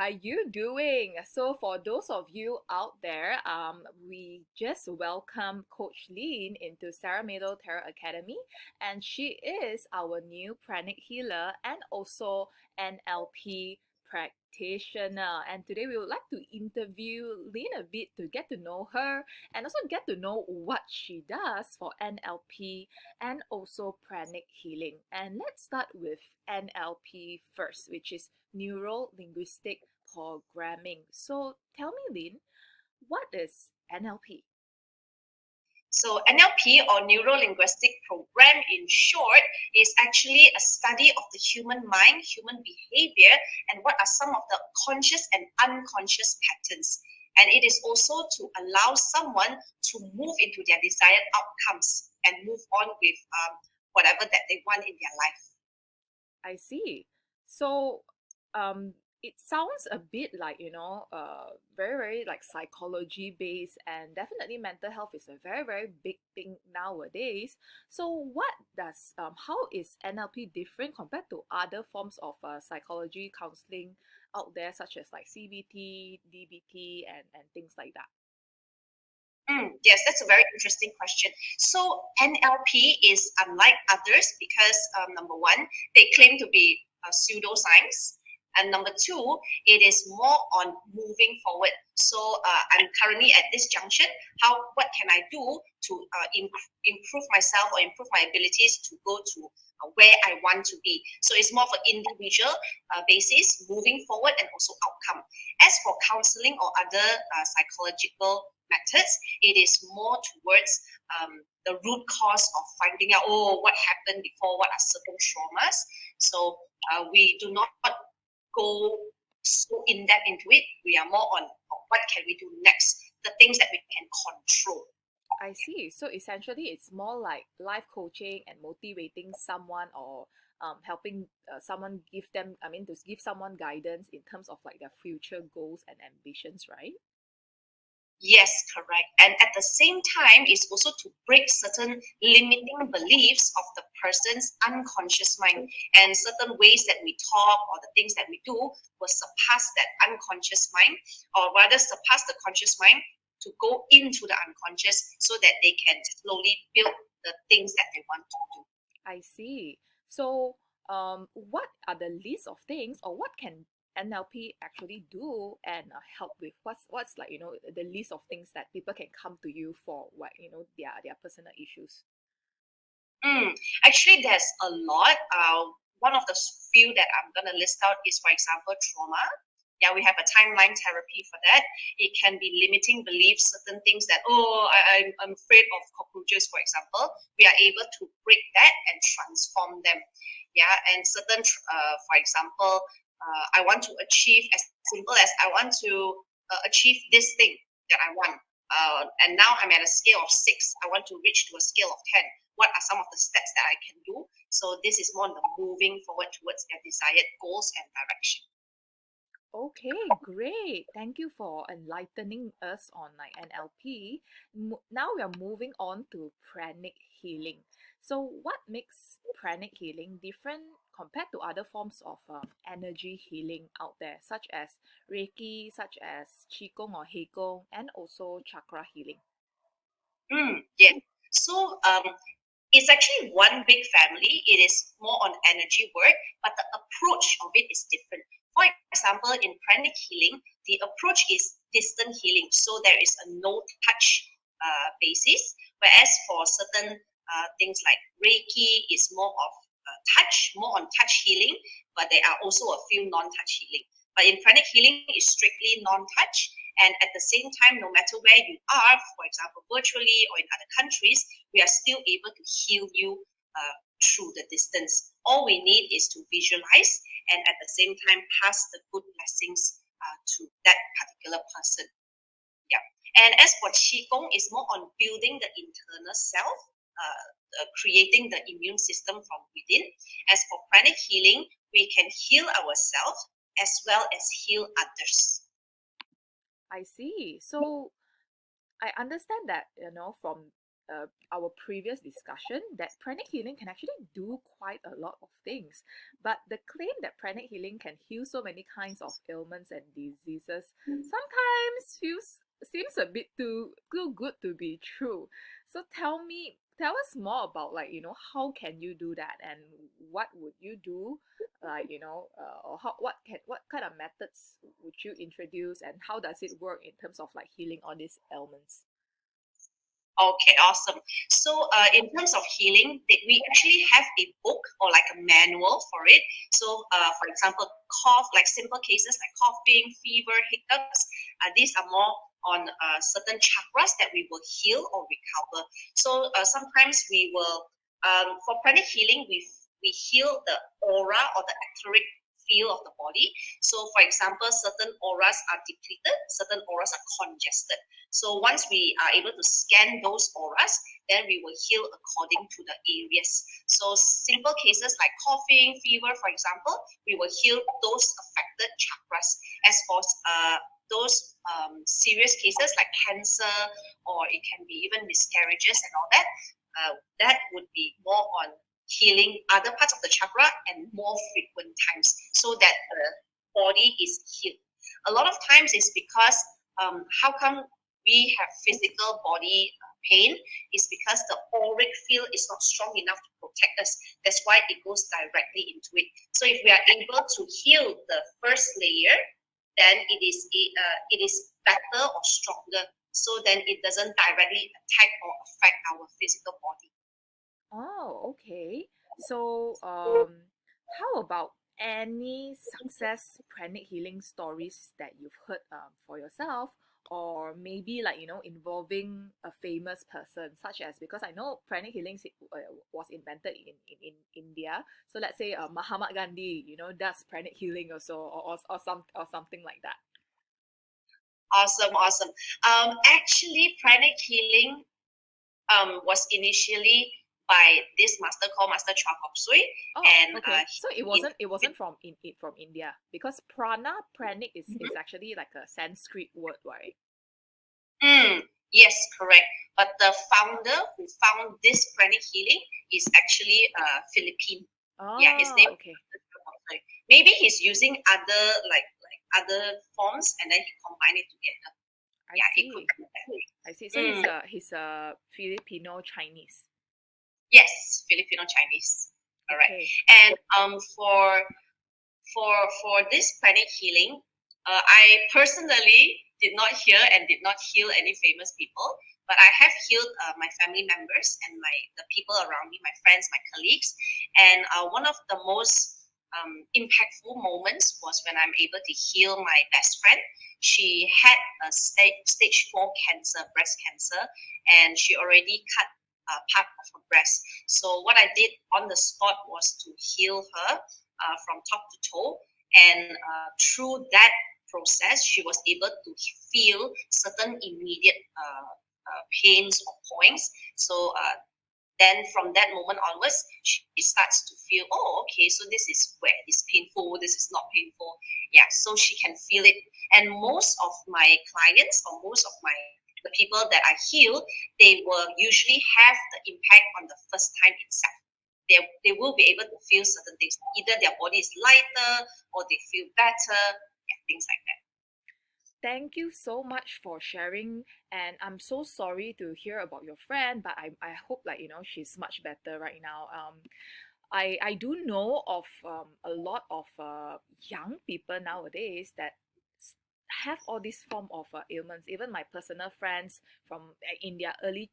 are you doing? So, for those of you out there, we just welcome Coach LYNN into Sarah Mado Tarot Academy, and she is our new Pranic healer and also NLP practitioner. And today we would like to interview LYNN a bit to get to know her and also get to know what she does for NLP and also pranic healing. And let's start with NLP first, which is neuro linguistic programming. So tell me, Lynn, what is NLP? So NLP, or Neuro Linguistic Program in short, is actually a study of the human mind, human behavior, and what are some of the conscious and unconscious patterns. And it is also to allow someone to move into their desired outcomes and move on with whatever that they want in their life. I see. So, it sounds a bit like, very, very like psychology based, and definitely mental health is a very, very big thing nowadays. So, how is NLP different compared to other forms of psychology counseling out there, such as like CBT, DBT, and things like that? Yes, that's a very interesting question. So NLP is unlike others because number one, they claim to be pseudoscience, and number two, it is more on moving forward. So I'm currently at this junction. What can I do to improve myself or improve my abilities to go to where I want to be? So it's more for individual basis, moving forward, and also outcome. As for counseling or other psychological methods, it is more towards the root cause of finding out, what happened before, what are certain traumas. So we do not go so in depth into it. We are more on what can we do next, the things that we can control. I see. So essentially, it's more like life coaching and motivating someone, or helping someone to give someone guidance in terms of like their future goals and ambitions, right? Yes, correct. And at the same time, it's also to break certain limiting beliefs of the person's unconscious mind. And certain ways that we talk or the things that we do will surpass that unconscious mind, or rather surpass the conscious mind to go into the unconscious so that they can slowly build the things that they want to do. I see. So, what are the list of things, or what can NLP actually do and help with? What's like the list of things that people can come to you for, what their personal issues. Actually, there's a lot. One of the few that I'm going to list out is, for example, trauma. Yeah, we have a timeline therapy for that. It can be limiting beliefs, certain things that, I'm afraid of cockroaches, for example. We are able to break that and transform them. Yeah, and certain, for example, I want to achieve, as simple as I want to achieve this thing that I want. And now I'm at a scale of 6. I want to reach to a scale of 10. What are some of the steps that I can do? So this is more on the moving forward towards their desired goals and direction. Okay, great. Thank you for enlightening us on like NLP. Now we are moving on to pranic healing. So, what makes pranic healing different compared to other forms of energy healing out there, such as Reiki, such as Qigong or Heigong, and also chakra healing? Yeah. So it's actually one big family. It is more on energy work, but the approach of it is different. For example, in pranic healing, the approach is distant healing. So there is a no touch basis, whereas for certain things like Reiki is more of touch, more on touch healing, but there are also a few non-touch healing. But in pranic healing, it's strictly non-touch, and at the same time, no matter where you are, for example, virtually or in other countries, we are still able to heal you through the distance. All we need is to visualize and at the same time pass the good blessings to that particular person. Yeah. And as for Qigong, it's more on building the internal self, creating the immune system from within. As for pranic healing, we can heal ourselves as well as heal others. I see. So, I understand that, from our previous discussion that pranic healing can actually do quite a lot of things. But the claim that pranic healing can heal so many kinds of ailments and diseases sometimes seems a bit too good to be true. So tell us more about, like, how can you do that, and what would you do, like, or what kind of methods would you introduce, and how does it work in terms of like healing all these ailments? Okay, awesome. So, in terms of healing, we actually have a book or like a manual for it. So, for example, cough, like simple cases like coughing, fever, hiccups, these are more on certain chakras that we will heal or recover. So, sometimes we will, for pranic healing, we heal the aura or the etheric feel of the body. So, for example, certain auras are depleted, certain auras are congested. So once we are able to scan those auras, then we will heal according to the areas. So simple cases like coughing, fever, for example, we will heal those affected chakras. As for those serious cases like cancer, or it can be even miscarriages and all that, that would be more on healing other parts of the chakra and more frequent times so that the body is healed. A lot of times it's because how come we have physical body pain is because the auric field is not strong enough to protect us. That's why it goes directly into it. So if we are able to heal the first layer, then it is better or stronger. So then it doesn't directly attack or affect our physical body. Oh, okay. So, how about any success pranic healing stories that you've heard for yourself, or maybe, like, involving a famous person, such as, because I know pranic healing was invented in India. So let's say Mahatma Gandhi, does pranic healing also, or something like that. Awesome, awesome. Actually, pranic healing was initially by this master called Master Chua Sui, Oh, and okay. So it wasn't it, from India, because pranic is Mhm. actually like a Sanskrit word, right? Yes, correct. But the founder who found this pranic healing is actually Philippine. Yeah, his name Oh, is okay. Master Chua Sui. Maybe he's using other like other forms and then he combined it together. I Yeah, it could see. be that way. I see. So Mm, he's a Filipino Chinese. yes, Filipino Chinese. All right. Okay. And for this pranic healing, I personally did not hear and did not heal any famous people, but I have healed my family members and the people around me, my friends, my colleagues. And one of the most impactful moments was when I'm able to heal my best friend. She had a stage 4 cancer, breast cancer, and she already cut part of her breast. So what I did on the spot was to heal her from top to toe. And through that process, she was able to feel certain immediate pains or points. So then from that moment onwards, she starts to feel, oh, okay, so this is where it's painful, this is not painful. Yeah, so she can feel it. And most of my clients or most of the people that I heal, they will usually have the impact on the first time itself. They will be able to feel certain things. Either their body is lighter or they feel better, yeah, things like that. Thank you so much for sharing, and I'm so sorry to hear about your friend, but I hope, like, she's much better right now. I do know of a lot of young people nowadays that s- have all these form of ailments. Even my personal friends from in their early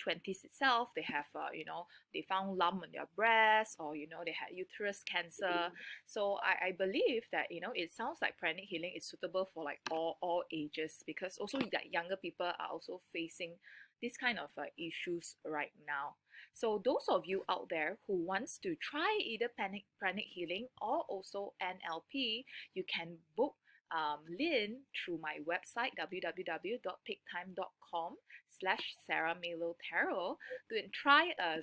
20s itself, they have they found lump on their breast, or they had uterus cancer. So I believe that it sounds like pranic healing is suitable for like all ages, because also that younger people are also facing this kind of issues right now. So those of you out there who wants to try either pranic healing or also NLP, you can book LYNN through my website www.picktime.com/SarahMelo Tarot to try a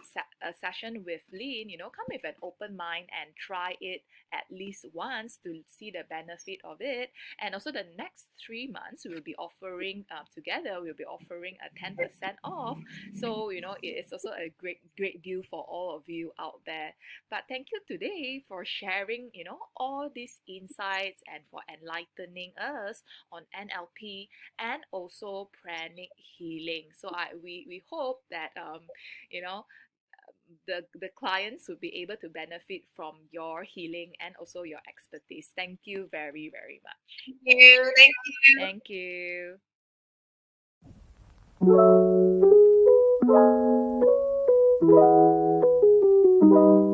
session with LYNN. Come with an open mind and try it at least once to see the benefit of it. And also the next 3 months we'll be offering together we'll be offering a 10% off. So it's also a great deal for all of you out there. But thank you today for sharing all these insights and for enlightening us on NLP and also pranic healing. So we hope that you know the clients will be able to benefit from your healing and also your expertise. Thank you very, very much. Thank you. Thank you. Thank you.